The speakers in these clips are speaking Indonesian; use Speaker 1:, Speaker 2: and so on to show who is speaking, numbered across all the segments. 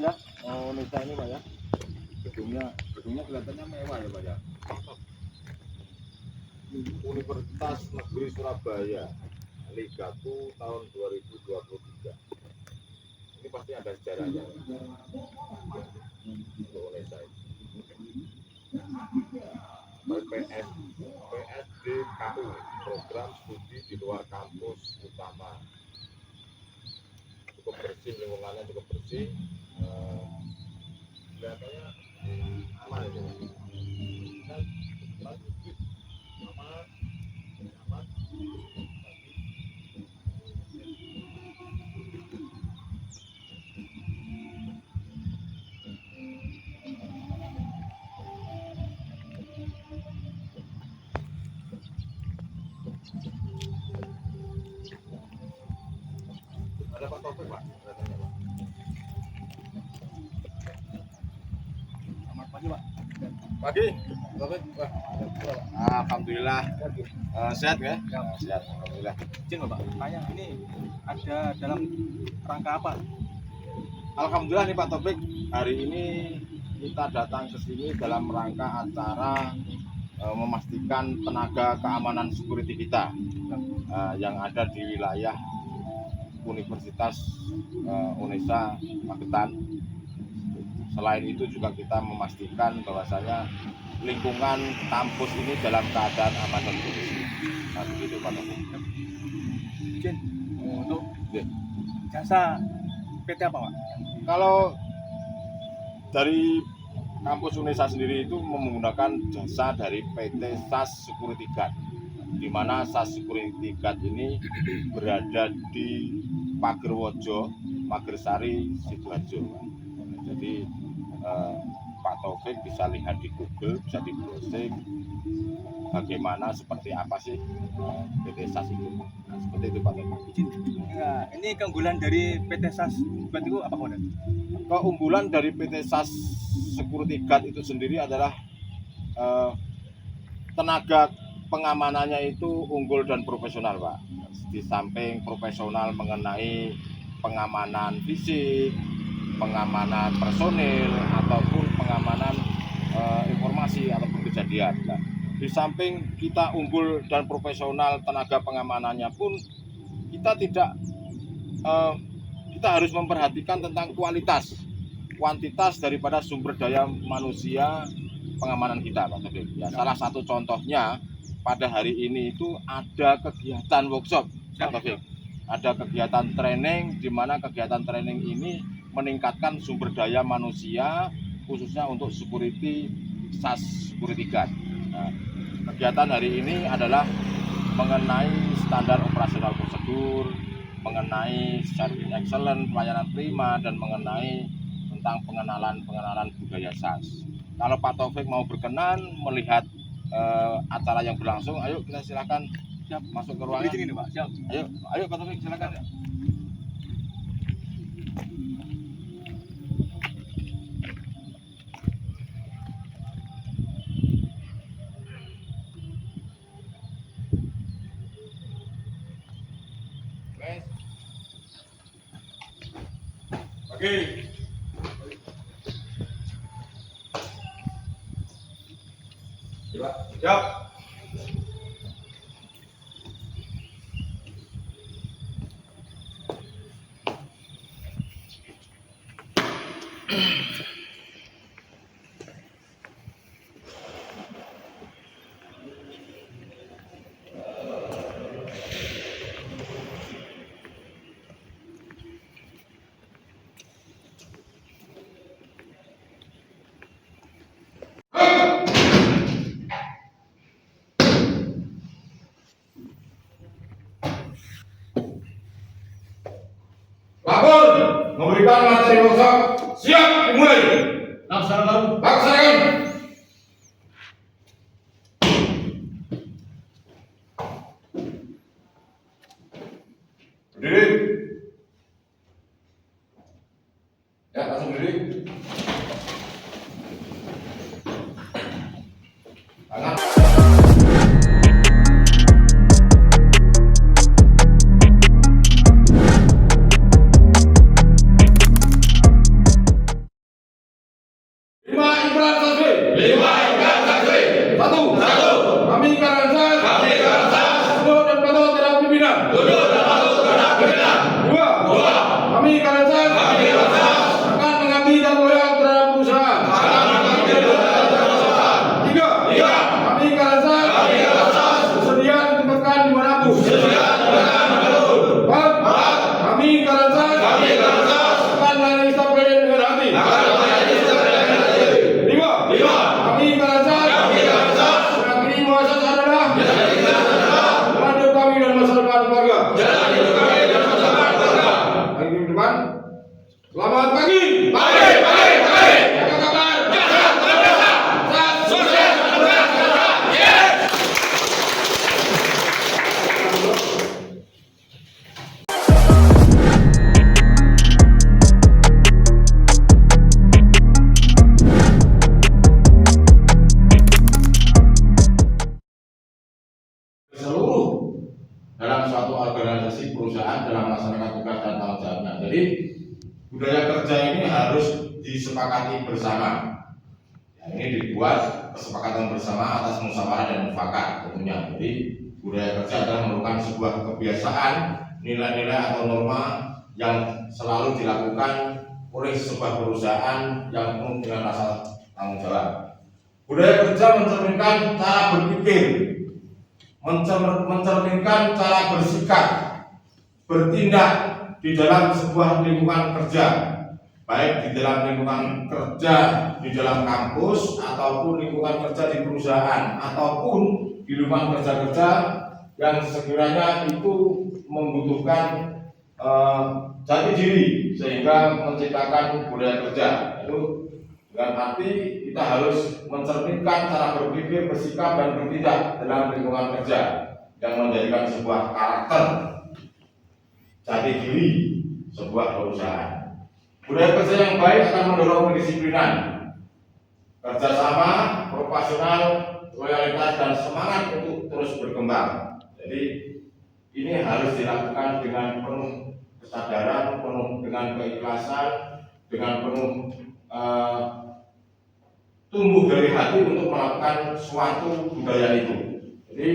Speaker 1: ya. Oh, Nisa ini Pak ya. Gedungnya kelihatannya mewah ya Pak ya. Universitas Negeri Surabaya, Liga 1 tahun 2023. Ini pasti ada sejarahnya untuk Nisa ini. PSDKU, program studi di luar kampus utama. Cukup bersih, lingkungannya cukup bersih. Kelihatannya aman ini. Aman. Ada Pak Taufik Pak? Datangnya, Pak. Selamat pagi Pak. Pagi. Taufik. Wah, alhamdulillah. Sehat ya? Sehat. Alhamdulillah.
Speaker 2: Izin Bapak, tanya ini ada dalam rangka apa?
Speaker 1: Alhamdulillah nih Pak Taufik, hari ini kita datang ke sini dalam rangka acara memastikan tenaga keamanan security kita yang ada di wilayah Universitas Unesa Magetan. Selain itu juga kita memastikan bahwasanya lingkungan kampus ini dalam keadaan aman dan kondusif. Nah, begitu Pak Taufik.
Speaker 2: Izin untuk jasa PT apa Pak?
Speaker 1: Kalau dari kampus Unesa sendiri itu menggunakan jasa dari PT SAS Security Guard, di mana SAS Security Guard ini berada di Pagerwojo, Magersari, Sidoarjo. Jadi Pak Taufik bisa lihat di Google, bisa di browsing bagaimana seperti apa sih PT SAS itu. Nah, seperti itu Pak Taufik.
Speaker 2: Izin. Nah, ini keunggulan dari PT SAS buat itu apa Pak?
Speaker 1: Keunggulan dari PT SAS Security Guard itu sendiri adalah tenaga pengamanannya itu unggul dan profesional Pak. Di samping profesional mengenai pengamanan fisik, pengamanan personil, ataupun pengamanan informasi ataupun kejadian. Nah, di samping kita unggul dan profesional tenaga pengamanannya pun kita harus memperhatikan tentang kuantitas daripada sumber daya manusia pengamanan kita Pak Taufik. Ya, salah satu contohnya pada hari ini itu ada kegiatan workshop Pak Taufik. Ada kegiatan training, di mana kegiatan training ini meningkatkan sumber daya manusia khususnya untuk security SAS Security Guard. Nah, kegiatan hari ini adalah mengenai standar operasional prosedur, mengenai service excellent, pelayanan prima, dan mengenai tentang pengenalan budaya SAS. Kalau Pak Taufik mau berkenan melihat acara yang berlangsung, ayo kita silakan masuk ke ruangan.
Speaker 2: Ini Pak, siap.
Speaker 1: Ayo Pak Taufik silakan. Oke. Siap. Lapor memberikan materi workshop. Siap dimulai. Laksanakan. Berdiri. Ya, langsung berdiri. seluruh dalam suatu organisasi perusahaan dalam melaksanakan tugas dan tanggung jawabnya. Jadi budaya kerja ini harus disepakati bersama. Ya, ini dibuat kesepakatan bersama atas musyawarah dan mufakat tentunya. Jadi budaya kerja adalah merupakan sebuah kebiasaan, nilai-nilai atau norma yang selalu dilakukan oleh sebuah perusahaan yang penuh dengan rasa tanggung jawab. Budaya kerja mencerminkan cara berpikir, mencerminkan cara bersikap, bertindak di dalam sebuah lingkungan kerja, baik di dalam lingkungan kerja di dalam kampus ataupun lingkungan kerja di perusahaan ataupun di lingkungan kerja-kerja yang sekiranya itu membutuhkan jati diri sehingga menciptakan budaya kerja. Itu dengan arti kita harus mencerminkan cara berpikir, bersikap dan bertindak dalam lingkungan kerja yang menjadikan sebuah karakter jati diri sebuah perusahaan. Budaya kerja yang baik akan mendorong kedisiplinan, kerjasama, profesional, loyalitas dan semangat untuk terus berkembang. Jadi ini harus dilakukan dengan penuh kesadaran, penuh dengan keikhlasan, dengan penuh tumbuh dari hati untuk melakukan suatu budaya itu. Jadi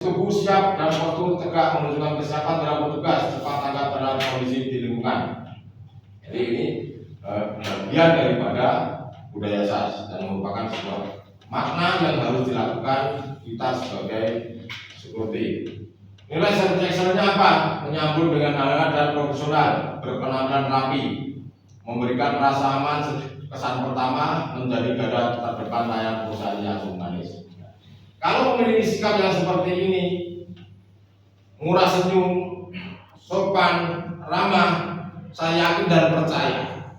Speaker 1: tubuh siap dan waktu tegak menunjukkan kesiapan dalam bertugas, cepat tanggap dalam kondisi di lingkungan. Jadi ini bagian daripada budaya SAS dan merupakan sebuah makna yang harus dilakukan kita sebagai security. Nilai sertifikasinya apa? Menyambut dengan halal dan profesional, berpenampilan rapi, memberikan rasa aman kesan pertama, menjadi garda terdepan layar perusahaan yang humanis. Kalau memiliki sikap yang seperti ini, murah senyum, sopan, ramah, saya yakin dan percaya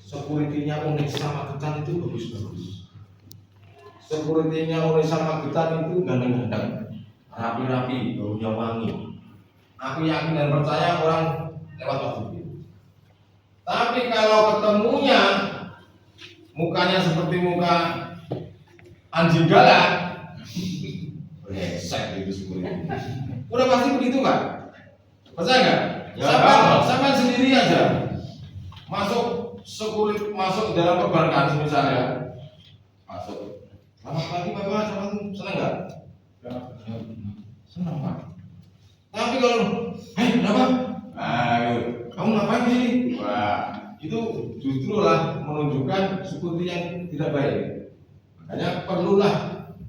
Speaker 1: security-nya unik sama ketan itu bagus-bagus. Security-nya unik sama ketan itu ganteng-ganteng, rapi-rapi, baunya wangi. Aku yakin dan percaya orang lewat waktu itu. Tapi kalau ketemunya mukanya seperti muka anjing galak, brengsek itu security. Udah pasti begitu kan? Percaya nggak? Ya, sampai sendiri aja masuk security, masuk dalam perbankan misalnya, masuk. Selamat pagi Bapak, senang nggak? Senang Pak. Tapi kalau, kenapa? Kamu ngapain sih? Wah, itu justru lah menunjukkan security yang tidak baik. Makanya perlulah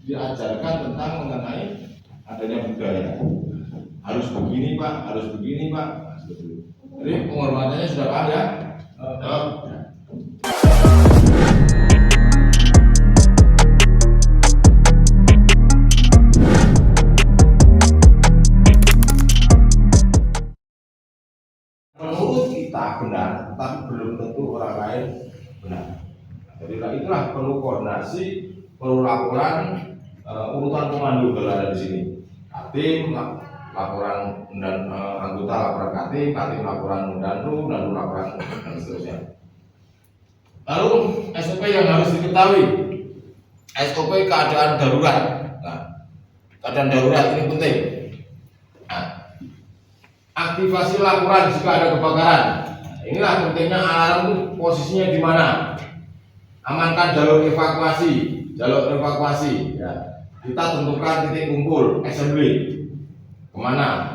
Speaker 1: diajarkan tentang mengenai adanya budaya. Harus begini Pak, harus begini Pak. Jadi penghormatannya sudah paham ya? Menurut kita benar, tapi belum tentu orang lain benar. Jadi itulah perlu koordinasi, perlu laporan, urutan komando kalau ada di sini. Tim laporan dan anggota laporan Katim laporan Danru, lalu laporan dan seterusnya. Lalu SOP yang harus diketahui, SOP keadaan darurat. Nah, keadaan darurat ini penting. Nah, aktivasi laporan jika ada kebakaran. Nah, inilah pentingnya alarm itu posisinya di mana. Amankan jalur evakuasi, ya. Kita tentukan titik kumpul assembly kemana.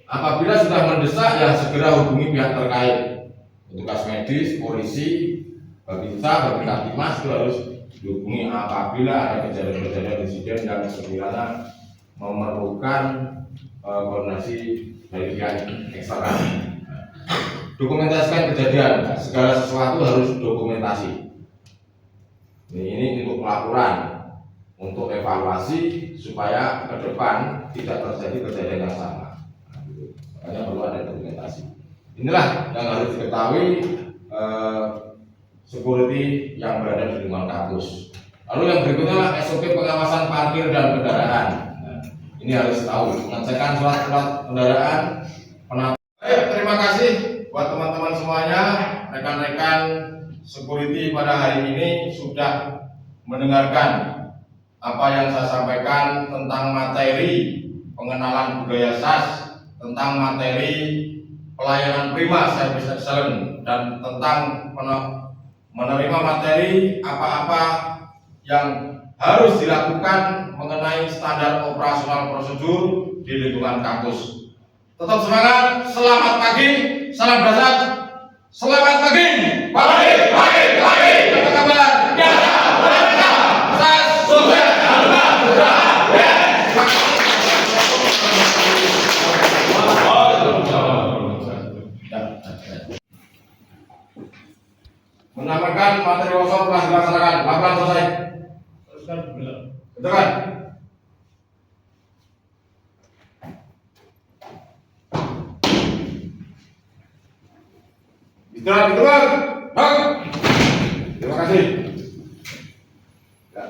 Speaker 1: Apabila sudah mendesak ya segera hubungi pihak terkait, petugas medis, polisi, babinsa, babinsa itu harus dihubungi apabila ada kejadian-kejadian insiden yang sekiranya memerlukan koordinasi dari pihak eksternal. Dokumentasikan kejadian, segala sesuatu harus dokumentasi. Ini untuk laporan, untuk evaluasi supaya ke depan tidak terjadi kejadian yang sama. Makanya perlu ada dokumentasi. Inilah yang harus diketahui security yang berada di lingkungan kampus. Lalu yang berikutnya SOP pengawasan parkir dan kendaraan. Nah, ini harus tahu, pengecekan surat kendaraan, terima kasih buat teman-teman semuanya, rekan-rekan security pada hari ini sudah mendengarkan apa yang saya sampaikan tentang materi pengenalan budaya SAS, tentang materi pelayanan prima service excellence, dan tentang menerima materi apa-apa yang harus dilakukan mengenai standar operasional prosedur di lingkungan kampus. Tetap semangat, selamat pagi, salam dasar, selamat pagi, pagi. Apa kabar? Biasa, SAS, sukses, menambahkan materi workshop telah dilaksanakan, laporan selesai. Betul kan? Istirahat. Terima kasih. Ya,